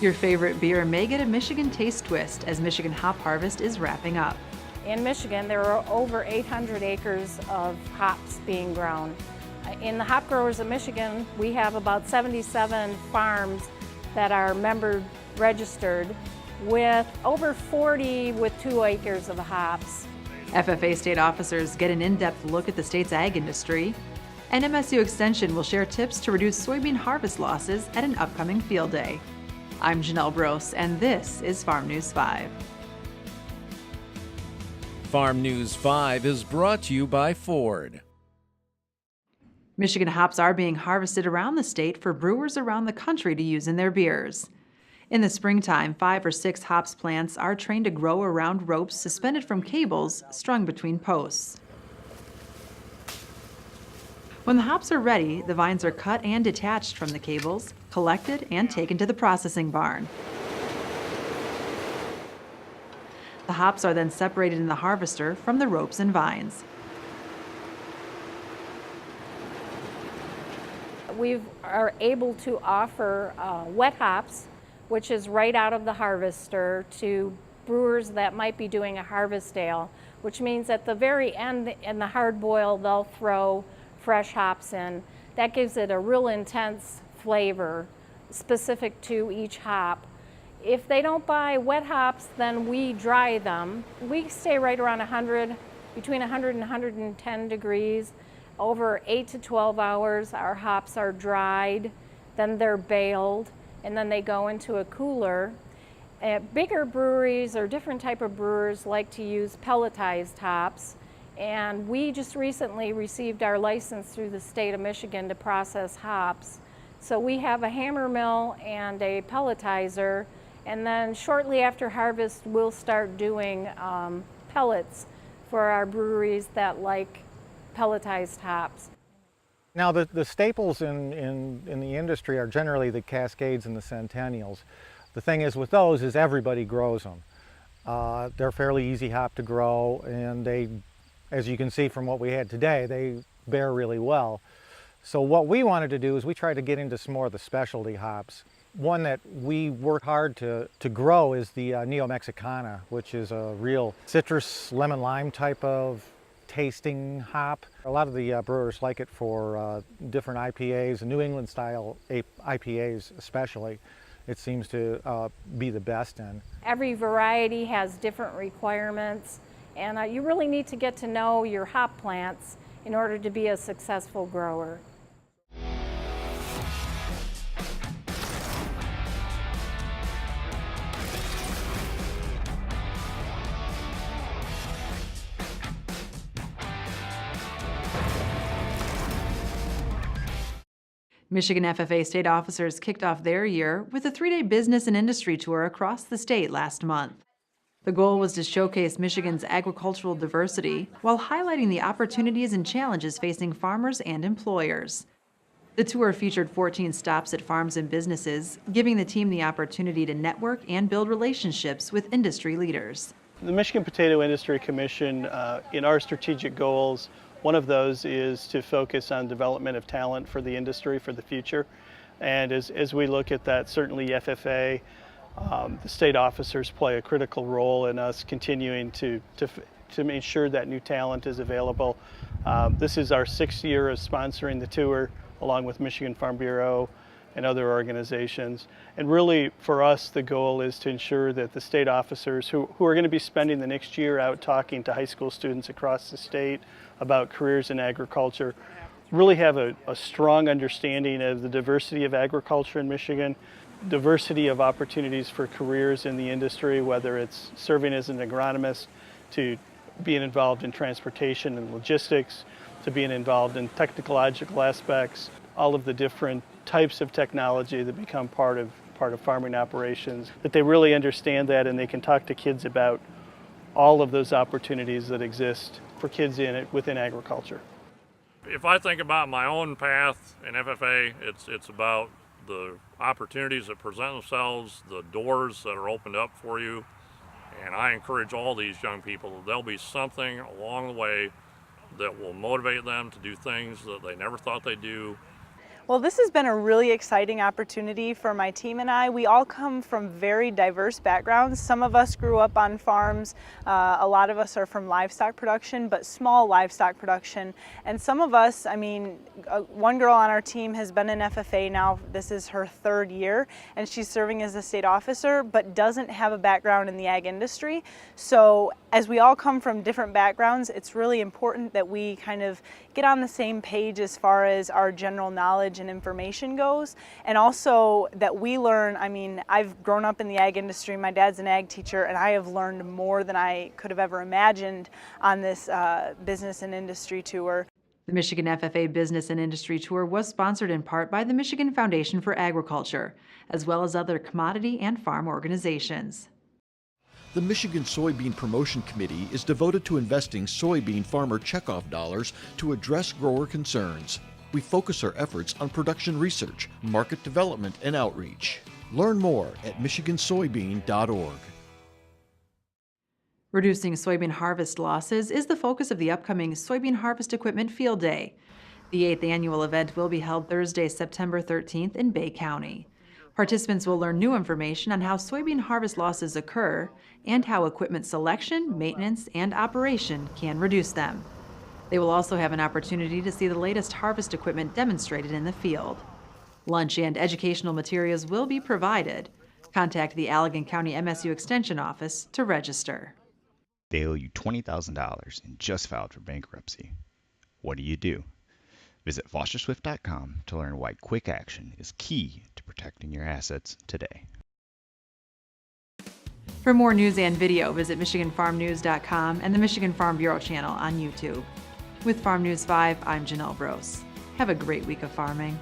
Your favorite beer may get a Michigan taste twist as Michigan Hop Harvest is wrapping up. In Michigan, there are over 800 acres of hops being grown. In the hop growers of Michigan, we have about 77 farms that are member registered, with over 40 with 2 acres of hops. FFA state officers get an in-depth look at the state's ag industry. And MSU Extension will share tips to reduce soybean harvest losses at an upcoming field day. I'm Janelle Brose, and this is Farm News 5. Farm News 5 is brought to you by Ford. Michigan hops are being harvested around the state for brewers around the country to use in their beers. In the springtime, 5 or 6 hops plants are trained to grow around ropes suspended from cables strung between posts. When the hops are ready, the vines are cut and detached from the cables, collected and taken to the processing barn. The hops are then separated in the harvester from the ropes and vines. We are able to offer wet hops, which is right out of the harvester, to brewers that might be doing a harvest ale, which means at the very end in the hard boil they'll throw fresh hops in. That gives it a real intense flavor specific to each hop. If they don't buy wet hops, then we dry them. We stay right around between 100 and 110 degrees. Over 8 to 12 hours, our hops are dried, then they're baled, and then they go into a cooler. Bigger breweries or different type of brewers like to use pelletized hops, and we just recently received our license through the state of Michigan to process hops. So we have a hammer mill and a pelletizer, and then shortly after harvest we'll start doing pellets for our breweries that like pelletized hops. Now the staples in the industry are generally the Cascades and the Centennials. The thing is with those is everybody grows them. They're fairly easy hop to grow, and they, as you can see from what we had today, they bear really well. So what we wanted to do is we tried to get into some more of the specialty hops. One that we work hard to grow is the Neo Mexicana, which is a real citrus lemon lime type of tasting hop. A lot of the brewers like it for different IPAs, New England style IPAs especially. It seems to be the best in. Every variety has different requirements, and you really need to get to know your hop plants in order to be a successful grower. Michigan FFA state officers kicked off their year with a 3-day business and industry tour across the state last month. The goal was to showcase Michigan's agricultural diversity while highlighting the opportunities and challenges facing farmers and employers. The tour featured 14 stops at farms and businesses, giving the team the opportunity to network and build relationships with industry leaders. The Michigan Potato Industry Commission, in our strategic goals, one of those is to focus on development of talent for the industry for the future. And as we look at that, certainly FFA, the state officers play a critical role in us continuing to make sure that new talent is available. This is our 6th year of sponsoring the tour, along with Michigan Farm Bureau and other organizations. And really, for us, the goal is to ensure that the state officers who are going to be spending the next year out talking to high school students across the state about careers in agriculture really have a strong understanding of the diversity of agriculture in Michigan, diversity of opportunities for careers in the industry, whether it's serving as an agronomist, to being involved in transportation and logistics, to being involved in technological aspects, all of the different types of technology that become part of farming operations, that they really understand that and they can talk to kids about all of those opportunities that exist for kids within agriculture. If I think about my own path in FFA, it's about the opportunities that present themselves, the doors that are opened up for you, and I encourage all these young people, there'll be something along the way that will motivate them to do things that they never thought they'd do. Well, this has been a really exciting opportunity for my team and I. We all come from very diverse backgrounds. Some of us grew up on farms. A lot of us are from livestock production, but small livestock production. And some of us, I mean, one girl on our team has been in FFA now. This is her 3rd year, and she's serving as a state officer, but doesn't have a background in the ag industry. So as we all come from different backgrounds, it's really important that we kind of get on the same page as far as our general knowledge and information goes, and also that we learn. I mean, I've grown up in the ag industry. My dad's an ag teacher, and I have learned more than I could have ever imagined on this business and industry tour. The Michigan FFA Business and Industry Tour was sponsored in part by the Michigan Foundation for Agriculture, as well as other commodity and farm organizations. The Michigan Soybean Promotion Committee is devoted to investing soybean farmer checkoff dollars to address grower concerns. We focus our efforts on production research, market development, and outreach. Learn more at michigansoybean.org. Reducing soybean harvest losses is the focus of the upcoming Soybean Harvest Equipment Field Day. The 8th annual event will be held Thursday, September 13th in Bay County. Participants will learn new information on how soybean harvest losses occur and how equipment selection, maintenance, and operation can reduce them. They will also have an opportunity to see the latest harvest equipment demonstrated in the field. Lunch and educational materials will be provided. Contact the Allegan County MSU Extension Office to register. They owe you $20,000 and just filed for bankruptcy. What do? Visit fosterswift.com to learn why quick action is key to protecting your assets today. For more news and video, visit MichiganFarmNews.com and the Michigan Farm Bureau channel on YouTube. With Farm News 5, I'm Janelle Brose. Have a great week of farming.